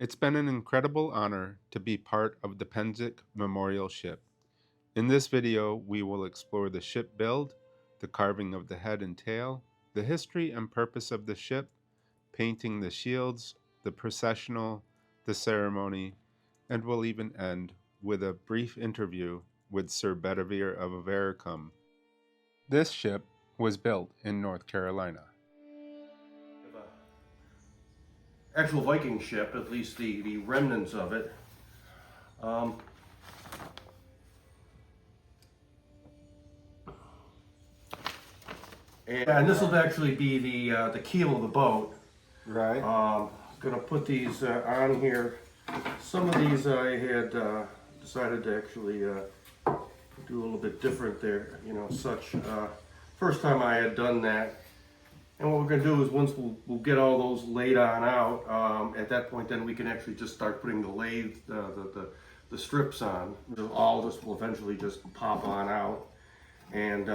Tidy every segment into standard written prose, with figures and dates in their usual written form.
It's been an incredible honor to be part of the Pennsic Memorial Ship. In this video, we will explore the ship build, the carving of the head and tail, the history and purpose of the ship, painting the shields, the processional, the ceremony, and we'll even end with a brief interview with Sir Bedawyr of Avaricum. This ship was built in North Carolina. Actual Viking ship, at least the remnants of it. And this will actually be the keel of the boat. Right. Gonna put these on here. Some of these I had decided to actually do a little bit different there, such. First time I had done that. And what we're going to do is once we'll get all those laid on out, at that point then we can actually just start putting the lathe, the strips on. All this will eventually just pop on out, and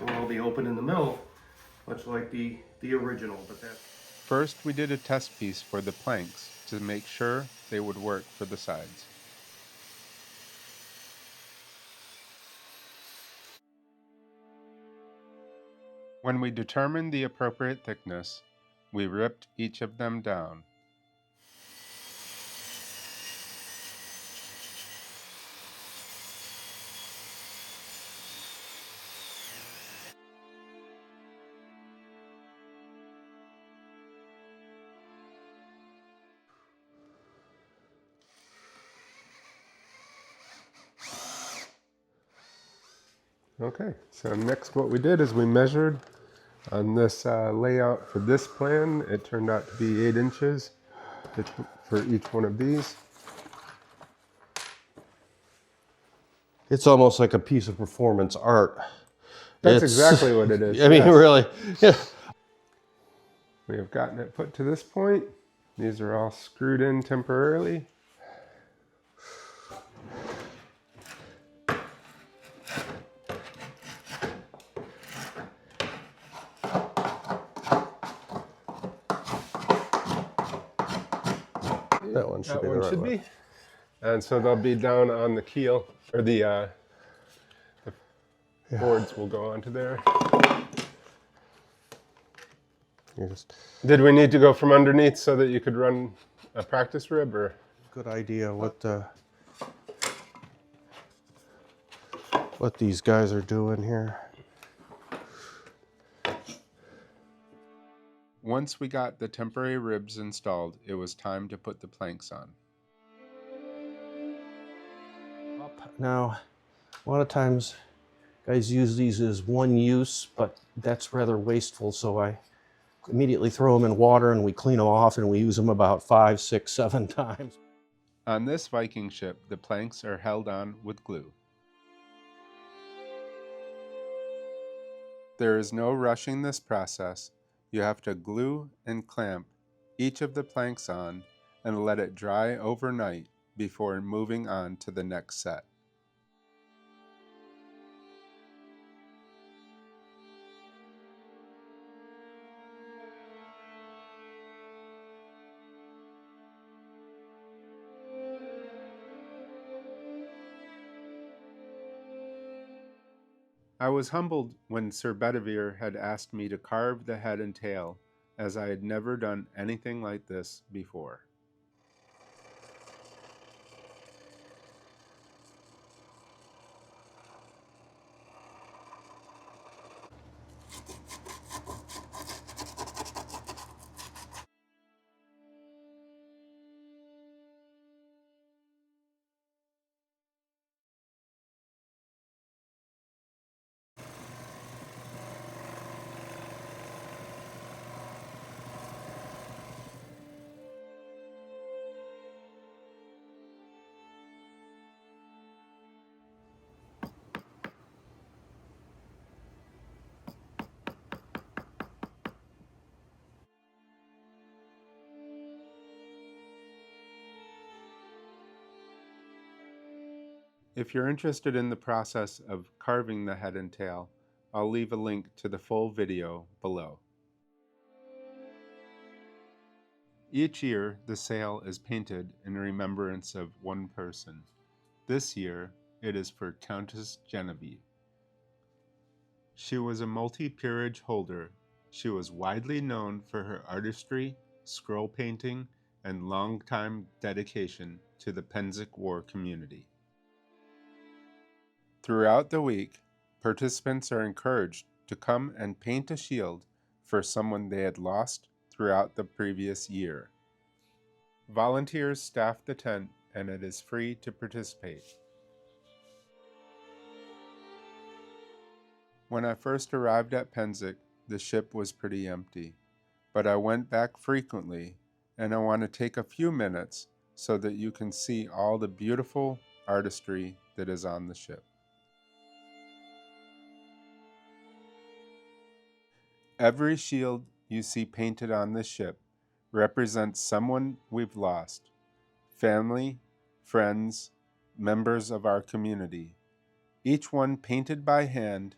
it'll be open in the middle, much like the original. First, we did a test piece for the planks to make sure they would work for the sides. When we determined the appropriate thickness, we ripped each of them down. Okay, so next what we did is we measured on this layout for this plan. It turned out to be 8 inches for each one of these. It's almost like a piece of performance art. That's exactly what it is. I mean, yes. Really. Yeah. We have gotten it put to this point. These are all screwed in temporarily. That one should be the right one. And so they'll be down on the keel, or the boards will go onto there. Did we need to go from underneath so that you could run a practice rib, or? Good idea what these guys are doing here. Once we got the temporary ribs installed, it was time to put the planks on. Now, a lot of times guys use these as one use, but that's rather wasteful, so I immediately throw them in water and we clean them off, and we use them about 5, 6, 7 times. On this Viking ship, the planks are held on with glue. There is no rushing this process. You have to glue and clamp each of the planks on and let it dry overnight before moving on to the next set. I was humbled when Sir Bedawyr had asked me to carve the head and tail, as I had never done anything like this before. If you're interested in the process of carving the head and tail, I'll leave a link to the full video below. Each year, the sail is painted in remembrance of one person. This year, it is for Countess Genevieve. She was a multi-peerage holder. She was widely known for her artistry, scroll painting, and long-time dedication to the Pennsic War community. Throughout the week, participants are encouraged to come and paint a shield for someone they had lost throughout the previous year. Volunteers staff the tent, and it is free to participate. When I first arrived at Pennsic, the ship was pretty empty, but I went back frequently, and I want to take a few minutes so that you can see all the beautiful artistry that is on the ship. Every shield you see painted on this ship represents someone we've lost, family, friends, members of our community, each one painted by hand,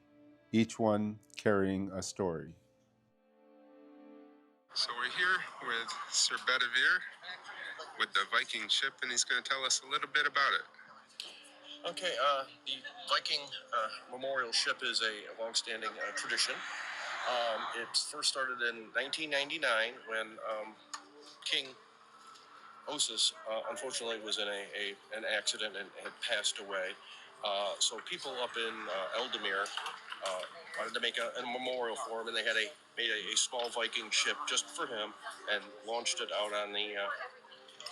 each one carrying a story. So we're here with Sir Bedawyr with the Viking ship, and he's going to tell us a little bit about it. Okay, the Viking memorial ship is a long-standing tradition. It first started in 1999 when King Osis, unfortunately, was in an accident and had passed away. So people up in Eldemir wanted to make a memorial for him, and they made a small Viking ship just for him and launched it out on the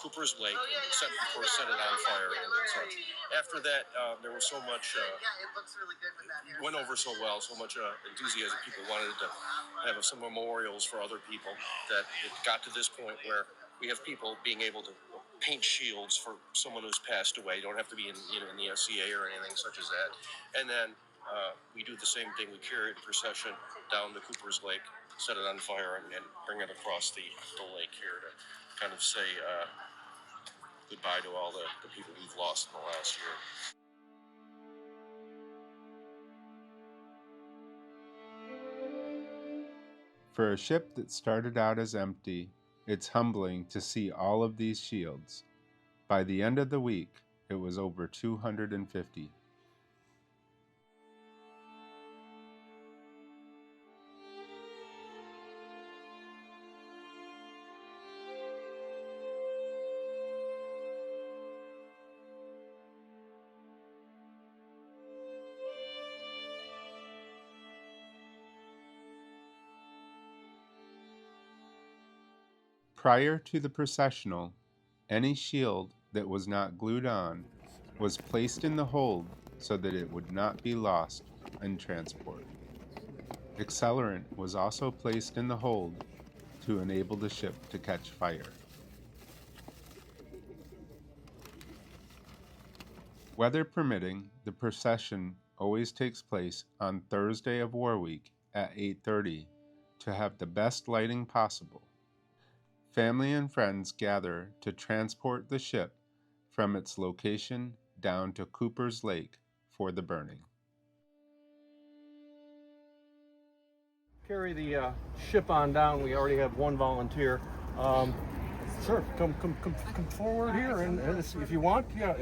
Cooper's Lake, set it on fire and such. After that, there was so much, went over so well, so much enthusiasm. People wanted to have some memorials for other people that it got to this point where we have people being able to paint shields for someone who's passed away. You don't have to be in the SCA or anything such as that. And then we do the same thing. We carry it in procession down the Cooper's Lake, set it on fire, and bring it across the lake here to kind of say goodbye to all the people we've lost in the last year. For a ship that started out as empty, it's humbling to see all of these shields. By the end of the week, it was over 250. Prior to the processional, any shield that was not glued on was placed in the hold so that it would not be lost in transport. Accelerant was also placed in the hold to enable the ship to catch fire. Weather permitting, the procession always takes place on Thursday of War Week at 8:30 to have the best lighting possible. Family and friends gather to transport the ship from its location down to Cooper's Lake for the burning. Carry the ship on down. We already have one volunteer. Sure, come forward here, and if you want, yeah.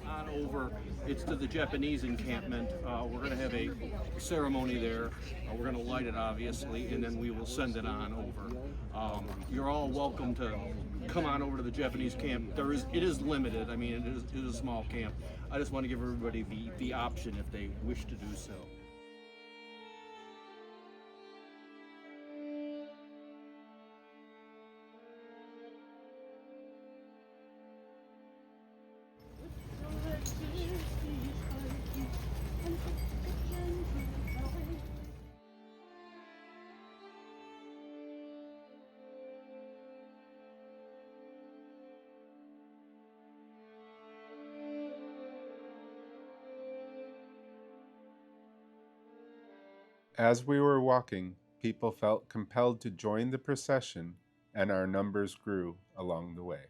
On over, it's to the Japanese encampment. We're going to have a ceremony there. We're going to light it, obviously, and then we will send it on over. You're all welcome to come on over to the Japanese camp. It is limited. I mean, it is a small camp. I just want to give everybody the option if they wish to do so. As we were walking, people felt compelled to join the procession, and our numbers grew along the way.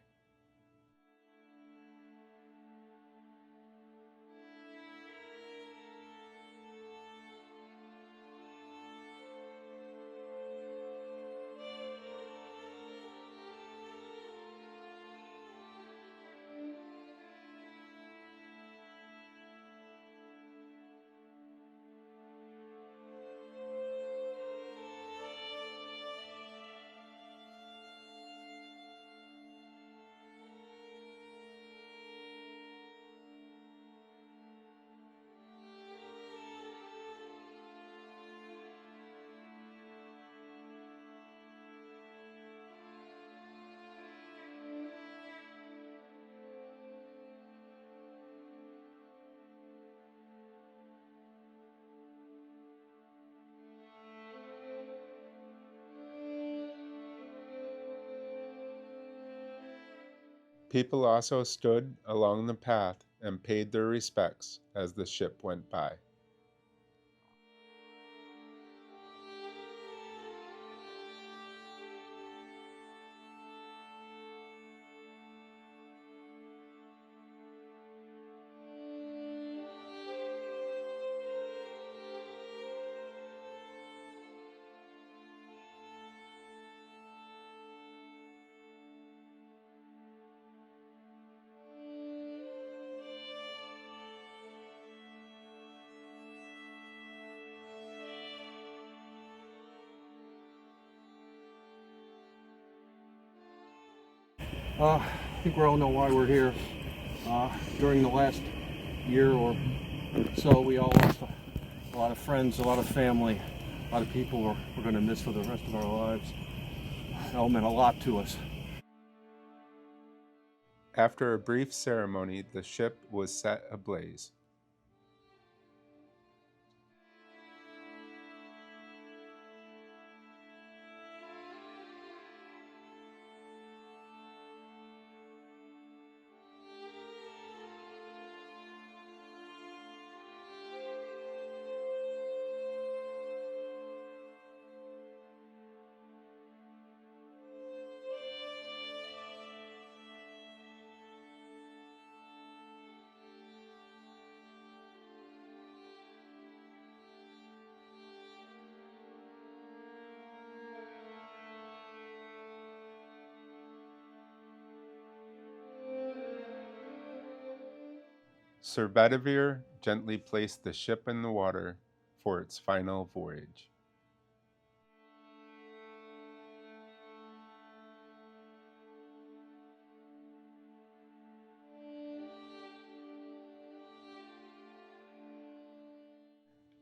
People also stood along the path and paid their respects as the ship went by. I think we all know why we're here. During the last year or so, we all lost a lot of friends, a lot of family, a lot of people we're going to miss for the rest of our lives. It all meant a lot to us. After a brief ceremony, the ship was set ablaze. Sir Bedawyr gently placed the ship in the water for its final voyage.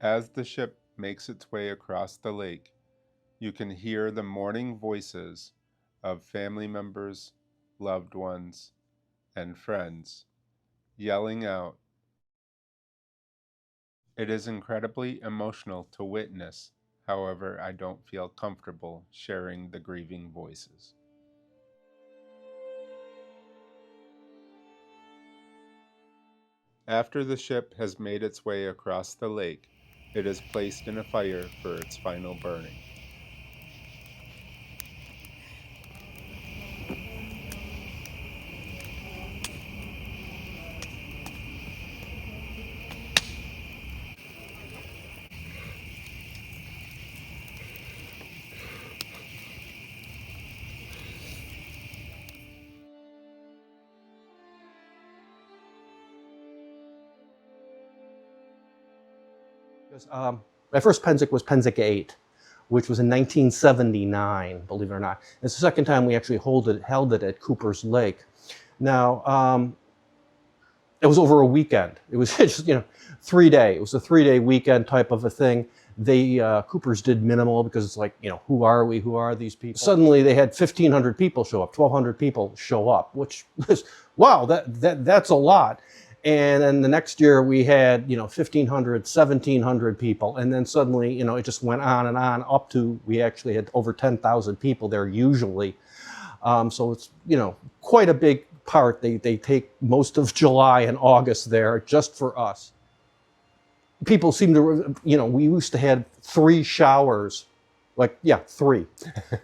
As the ship makes its way across the lake, you can hear the mourning voices of family members, loved ones, and friends yelling out. It is incredibly emotional to witness, however, I don't feel comfortable sharing the grieving voices. After the ship has made its way across the lake, it is placed in a fire for its final burning. My first Pennsic was Pennsic 8, which was in 1979, believe it or not. It's the second time we actually held it at Cooper's Lake. Now, it was over a weekend. It was just, 3-day. It was a 3-day weekend type of a thing. They, Coopers did minimal because it's like, who are we? Who are these people? Suddenly they had 1,500 people show up, 1,200 people show up, which was, wow, that's a lot. And then the next year we had, 1,500, 1,700 people. And then suddenly, it just went on and on up to, we actually had over 10,000 people there usually. So it's, quite a big part. They take most of July and August there just for us. People seem to, we used to have 3 showers,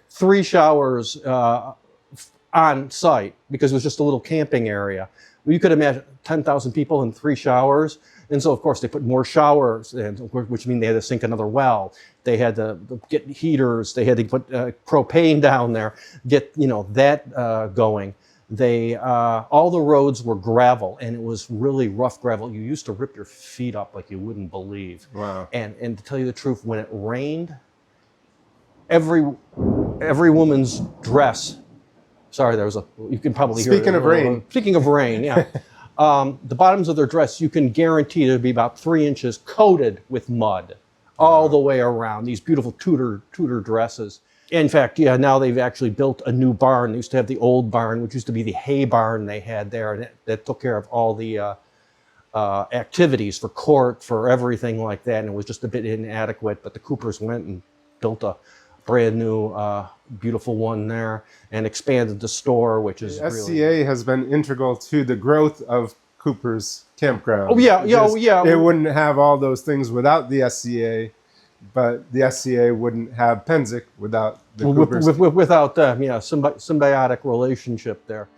three showers on site because it was just a little camping area. You could imagine 10,000 people and 3 showers. And so, of course, they put more showers in, which means they had to sink another well. They had to get heaters. They had to put propane down there, get, that going. They, all the roads were gravel, and it was really rough gravel. You used to rip your feet up like you wouldn't believe. Wow. And to tell you the truth, when it rained, every woman's dress, sorry, there was you can probably hear it. Speaking of rain. Speaking of rain, yeah. The bottoms of their dress, you can guarantee to be about 3 inches coated with mud all the way around. These beautiful Tudor dresses. In fact, yeah, now they've actually built a new barn. They used to have the old barn, which used to be the hay barn they had there, and that took care of all the activities for court, for everything like that, and it was just a bit inadequate. But the Coopers went and built a brand new, beautiful one there, and expanded the store, which is The really. SCA has been integral to the growth of Cooper's Campground. Oh yeah, yeah, oh, yeah. It wouldn't have all those things without the SCA, but the SCA wouldn't have Pennsic without the Coopers. Without them, yeah, symbiotic relationship there.